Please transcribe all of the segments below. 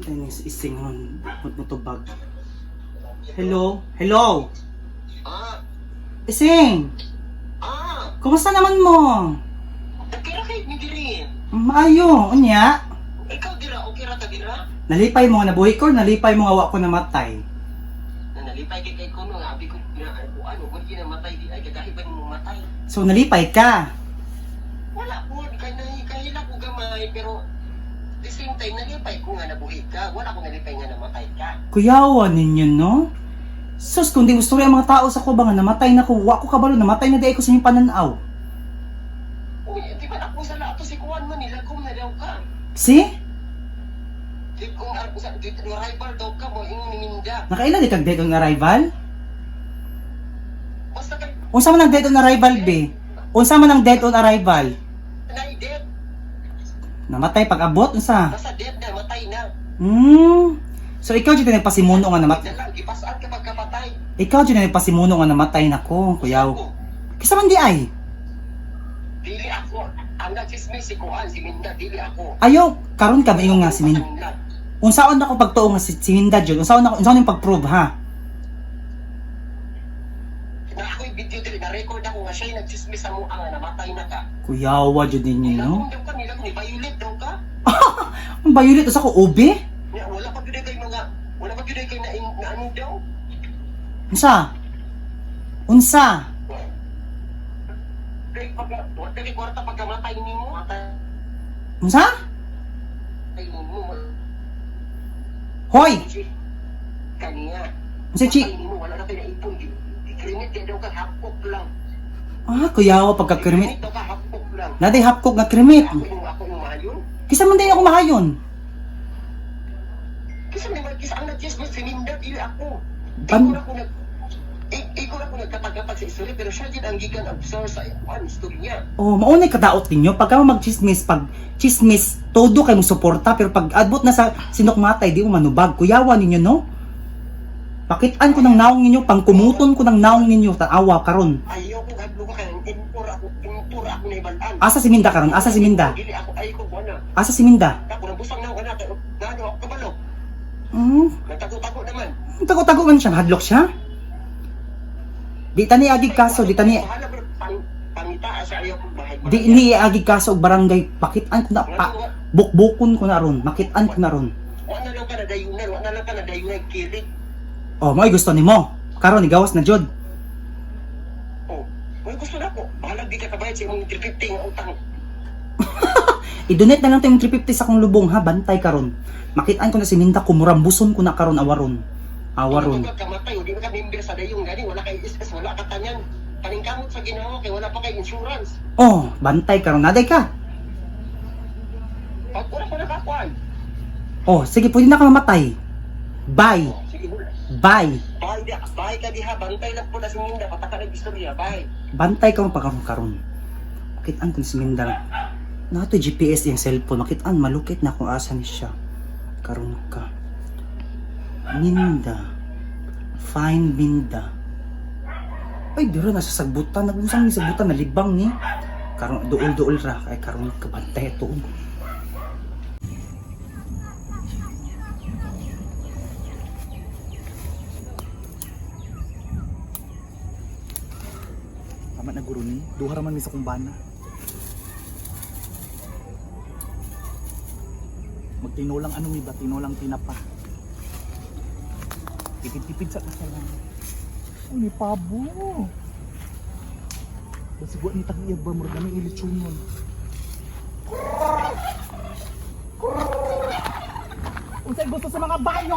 Dennis isingon. Mutubag. Hello? Hello? Ah, Ising! Kumusta naman mo? okay ra kay ni diri. Maayo, unya. Ikaw dira, okay ra ka dira? Nalipay mo nga nabuhi ko, nalipay mo nga wa ko namatay. Nalipay kay kuno nga abi ko na ano, kung namatay di ay kagahiban mo matay. So nalipay ka. Wala po, kahila ko gamay, pero the same time, nalipay ko nga nabuhi ka. Wala ko nalipay nga namatay ka. Kuyawan ninyo, no? Sus, kung di gusto rin ang mga tao sa ko ba nga namatay na ko, wa ko kabalo, namatay na di ko sa inyong pananaw. Uy, di ba ako sa lato si Kuan man nila kung na daw ka? Si? Di kung sa dito rival daw ka mo, ingon ni Minda. Nakailan di kag dead on arrival? Basta kay Unsa man ang dead on arrival, be? Unsa man ang dead on arrival? dead. Namatay pag abot, unsa? Basta dead na, matay na. So ikaw dyan nagpasimuno nga namatay. Dala, gipasaan ka pagkapatay. Ikaw dyan nagpasimuno nga namatay na ko, kuyaw. Kisa man di ay? Dili ako. Ang nagchismis si Kuan, si Minda, dili ako. Ayaw, karon ka maingong nga si Min. Unsaon ako pagtuo nga si Minda dyan? Unsaon yung pag-prove, ha? Na ako'y video dili, na-record ako nga siya'y nagchismis sa mo nga namatay na ka. Kuyawa dyan ninyo, no? Nilakong daw ka, nilakong ni Violet daw ka. Ang bayulit, usa ko, ube? Wala pa gyud kay mga, wala pa gyud kay na ano daw. Unsa? Unsa? Kay kay kwarta pagkamatay nimo, Unsa? ay mo. Hoy! Kaniya. Unsa, Chi? Patay nimo, wala na kay naipon. Krimit kay daw ka hapok lang. Kuyawa, pagka-krimit. Daw ka hapok lang. Naday hapkog nga krimit. Ako yung mayon. Kisa man din ako mahayon. Kasi naman, kisa ang nag-chismis si Minda, dili ako. Ban- Ikaw ako nagkatagapag sa istorya, pero siya din ang gigan absorb sa story niya. Oh, maunay kadaot ninyo. Pagka mo mag-chismis, pag chismis, todo kayo mo suporta. Pero pag adbot na sa sinukmatay, di mo manubag. Kuyawa ninyo, no? Pakitaan ko ng naong ninyo, pangkumuton ko ng naong ninyo, tanawa karon. Ayaw ko hadlo ka kaya impura ako na ibalaan. Asa si Minda karon? Asa si Minda? Dili ako, ayaw ko buwan na. Asa si Minda? Ako nabusang na ako na, nano ako kabalo. Nagtago-tago naman. Tago-tago man siya, hadlok siya. Di tani agig kaso, di tani Bahala, bro. Pangita sa ayaw ko bahay. di ni agig kaso og barangay. Pakitaan ko na pa. Bukbukon ko na ron, makitaan ko na ron. Wala na lang ka na dayunan, wala na lang ka na dayunan kilit. Oh, mo'y gusto nimo. Karon igawas na jud. Oh, may gusto na ako. Bahala di ka kabayad sa imong 350 nga utang. I-donate na lang tayong 350 sa kong lubong ha, bantay karon. Makitaan ko na si Minda, kumurambuson ko na karon awaron. Awaron. Wala ka kamatay, hindi ka member sa dayong gani, wala kay SS, wala ka tanyan. Paningkamot sa ginawa kay wala pa kay insurance. Oh, bantay karon naday ka. Pag wala ko nakakuan. Oh, sige, pwede na ka mamatay. Bye. Sige, wala. Bye. Bye ka diha, bantay lang po na si Minda, pataka na istorya, bye. Bantay ka mo pa karon. Makitaan ko si Minda. Nato GPS yung cellphone, makitaan malukit na kung asa ni siya. Karon ka. Minda. Find Minda. Ay, dira na sa sagbutan. Nagunsang ni sagbutan, nalibang ni. Karon duol-duol ra. Ay, karon ka bantay ito. Tama na guro ni. Duha raman mi sa kumbana. Magtinulang ano mi ba? Tinulang tinapa. Tipid-tipid sa kasalan. Oh, ni Pabo. Kasi buat ni takiya ba mo kami ilitsunon. Unsay gusto sa mga bayo?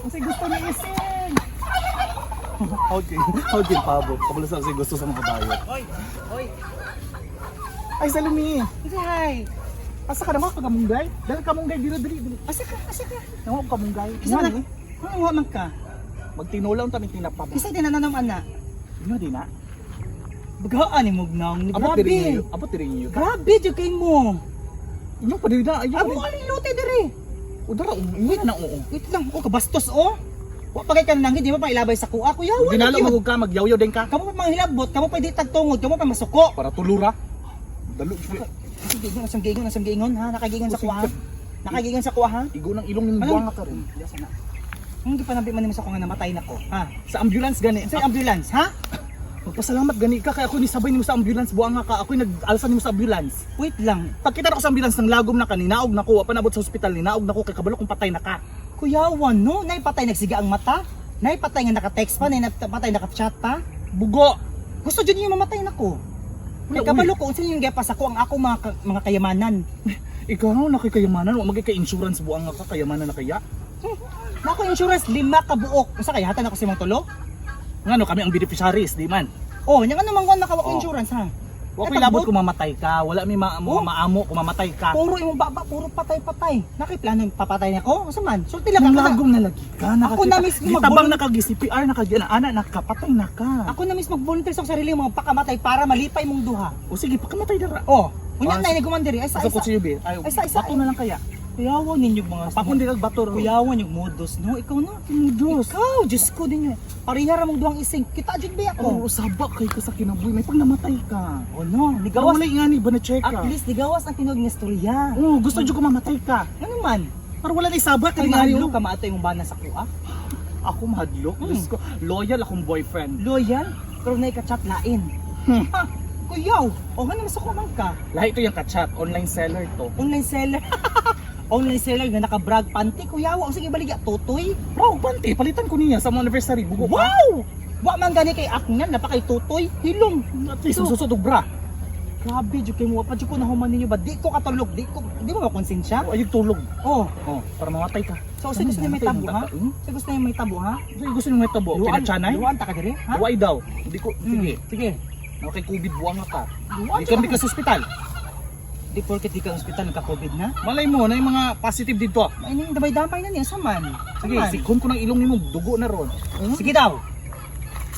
Unsay gusto ni Ising? Okay, Pabo. Kabalo sa unsay gusto sa mga bayo. Hoy. Ay, Salumi. Hi. Asa ka naman kamunggay? Dahil kamunggay diri. Asa ka? Nawa ko kamunggay. Isa man ano man ka? Magtinulang taming tinapa ba? Isa din nananam ana. Ino di na. Bagaan ni Mugnang. Abot diri niyo. Abot diri niyo. Grabe jud kay mo. Inyo pa diri na. Amo ani lote diri. Udara inyo na oo. Wait lang, kabastos oh. Wa pa kay kanang di ba pa ilabay sa kuha ko yaw. Dinalo magug ka magyawyaw din ka Kamo pa manghilabot, kamo pa di tagtungod, kamo pa masuko. para tulura. Dalo. Sige, giingon ha, nakagiingon sa kuha. Nakagigan sa kuha ha? Igo ng ilong yung buwanga ka rin. Diyan na. Hindi pa nabi man nimo sa ko nga namatay na ko. Ha? Sa ambulance gani. Sa ambulance, ha? Magpasalamat gani ka kay ako ni sabay nimo sa ambulance buwanga ka. Ako nag-alsa nimo sa ambulance. Wait lang. Pagkita na ko sa ambulance nang lagom na ka, ninaog na ko, panabot sa ospital, ninaog na ko kay kabalo kung patay na ka. Kuyawan, no? Naipatay nagsiga ang mata? Naipatay nga naka-text pa? Naipatay naka-chat pa? Bugo. Gusto dyan yung mamatay na ko. May kabalo ko, unsa yung gepas ako ang ako mga kayamanan. Ikaw na kay kayamanan, wa magay kay insurance buwanga ka, kayamanan na kaya. Nako insurance 5 ka buok. Unsa kay hatan ako si mong tulo? Ngano kami ang beneficiaries, di man. Oh, nya ano man kon nakawak Oh. insurance ha. Wa Eh, ko'y labot pag- kung mamatay ka, wala mi Oh. maamo kung mamatay ka. Puro imong baba, puro patay-patay. Nakiplano yung papatay nako? Unsa man? Sulti lang Kung ka. lagom na lagi ka, Ako na mismo Gitabang mag- na kag CPR na kag ana nakapatay na ka. Ako na mismo mag-volunteer sa sarili mga pakamatay para malipay mong duha. O sige, pagkamatay dara. Oh, unya Ah, na ni gumandiri ay sa Asa ko isa. sa yubi. Ay, Isa. bato na lang kaya. Kuyawan ninyo mga Pakon di kag bato. Kuyawan yung modus, no? Ikaw na. Modus. Ikaw, Diyos ko din yun. Parihara mong duhang ising. Kita dyan ba Oh, ako? sabak kay ka sa kinabuhi. May pag namatay ka. Oh no, Gawas ligawas. wala nga ni ba na check ka? At least ligawas ang tinog ng istorya. Oh, gusto jud ko mamatay ka. Ano man? Para wala ni sabak Kay kay nga mahadlo ka maato yung bana sa kuha. Ako mahadlok. Diyos ko, loyal akong boyfriend. Loyal, pero na ika-chat lain. Hmm. Ha, kuyaw. O nga naman sa kumang ka. Lahi ito yung kachat, online seller to. Online seller. Online seller nga naka-brag panty. Kuyaw, o sige baligya, tutoy. Wow, panty, palitan ko niya sa mga anniversary. Bugo ka. Wow! Wa man gani kay aknan, napakay tutoy. Hilong. At least, susot og bra. Grabe, jud kay mo pa jud ko nahuman ninyo ba? Di ko katulog, di mo makonsensya. O, ayun tulog. Oh, Oh, para mamatay ka. so gusto niyo may tabo ha? So gusto niyo may tabo ha? Gusto nyo may tabo, pinachanay? Luan ta ka dire, ha? Huwag daw. Hindi ko, sige. Sige. Okay, COVID buwang ka. Luan Hindi kami ka sa ospital. Di porket di ka ospital nagka-COVID na. Malay mo na yung mga positive dito. Ay ning damay-damay na niya saman. Sige, sikon ko ng ilong nimo, dugo na ron. Sige daw.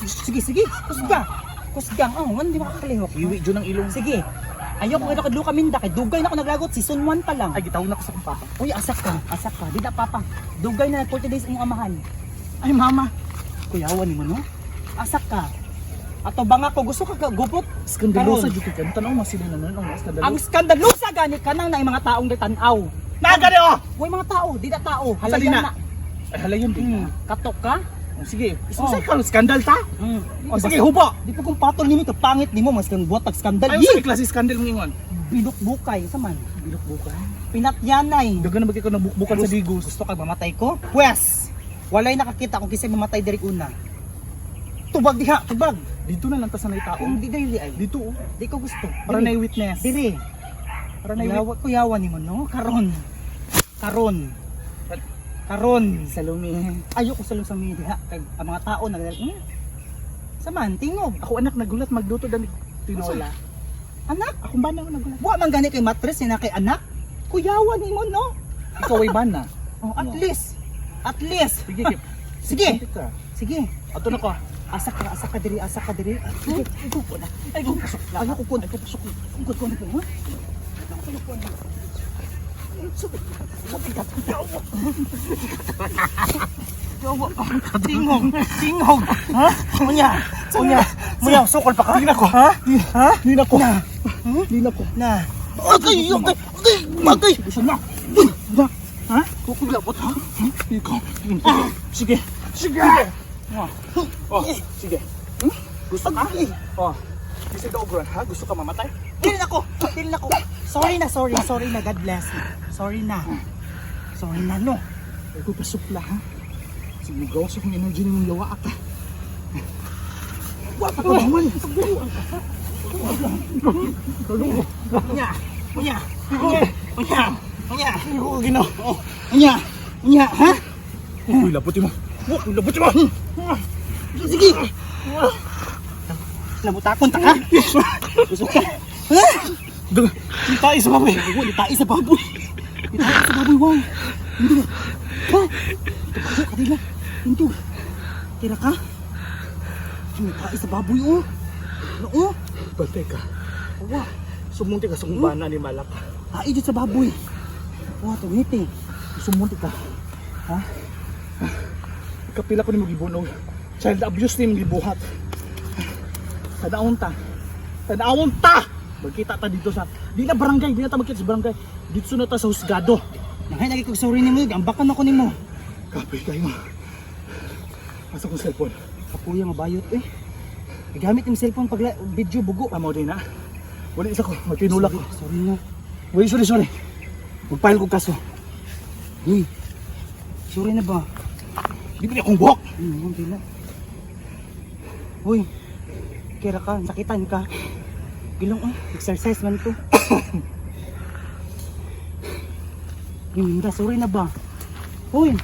Sige. Kusgang. Oh, man di makakalihok. Iwi dyan ng ilong. Sige. Ayoko nga nakadlo ka minda kay dugay na ako naglagot season 1 pa lang. Ay, gitawin ako sa kong papa. Uy, asak ka. Di na papa. Dugay na 40 days ang amahan. Ay, mama. Kuyawan mo no? Asak ka. Ato banga ko gusto ka gupot. Skandalosa Karon. dito ka. Tanaw mas sila na nun. Ang Ang skandalosa. skandalosa gani kanang na mga taong gitanaw. Nagari oh! Uy mga tao, di na tao. Sa Halayan lina. na. Ay, halayon din. Katok ka? Oh, sige. Oh. Isa ka, skandal ta? Oh, sige, hubo. Di po kung patol nimo to pangit nimo mas kang buhat pag skandal. Ay, Yi! sa klase skandal mo ingon. Bilok bukay sa man. Bilok buka. Pinatyanay. Dagan na bagay ko nabukbukan sa digos. Gusto ka mamatay ko? Pwes. Walay nakakita kung kisay mamatay diri una. Tubag diha, tubag. Dito na lang ta sa nay tao. Kung di diri ay. Dito oh. Di ko gusto. Para na witness. Diri. Para na Kuyawan nimo no? Karon. Salome. Ayoko sa lusang media kay ang mga tao saman tingog. Ako anak nagulat magluto dani tinola. Anak, Akong bana nagulat. wa man gani kay matres na kay anak. Kuyawan nimo no. Ikaw ay bana. Oh, at least. Sige, Kip. Sige. Ka. Sige. Ato na ko. Asak ka diri. Sige, ikaw po na. Ay, pasok. Ayoko ko na pasok. Ungkod ko na po, ha? Tingog. Ha? Munya, sukol pa ka? Hindi na ko. Ha? Ha? Hindi na ko. Hindi na ko. Na. Magay. Gusto na. Ha? Kukulabot ha? Ikaw. Sige. Sige. Oh, sige. Gusto ka? Oh. Kasi ka ogron ha? Gusto ka mamatay? Dili na ko. Sorry na. God bless you. Sorry na, no. Ay ko pasupla ha? Sinugaw sa kong energy ng yawa ka. Wa pa ka baman. Munya. Ikaw ginaw. Munya, ha? Uy, labuti mo. Uy, labuti mo. Sige. Nabutakon ta ka? Gusto ka? Ha? Litai sa baboy. Litai sa baboy, wow. Hindi. Ha? Kadila. Hindi. Tira ka? Litai sa baboy, oh. Oo. Bantay ka. Wa. Sumunti ka sa kumbana ni Malak. Ai jud sa baboy. Wa to ngiti. Sumunti ka. Ha? Kapila ko ni mo gibunog. Child abuse ni mo gibuhat. Tanaon ta! Magkita ta dito sa... Di na barangay, di na ta magkita sa barangay. Dito na ta sa husgado. Ay, lagi kong sorry nimo. Ambakan ako nimo. Kapay kayo. Asa kong cellphone? Kapuya nga bayot eh. Gamit yung cellphone pag video bugo. Amo din na. Wala isa ko, magtinulak ko. Sorry na. Wait, sorry. Magpile ko kaso. Uy. Sorry na ba? Di ba niya akong buhok? Hindi na. Uy. Kira ka, sakitan ka. Gilong exercise man to. Hindi, sorry na ba? Uy.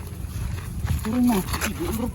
Sorry na. Sige, bro.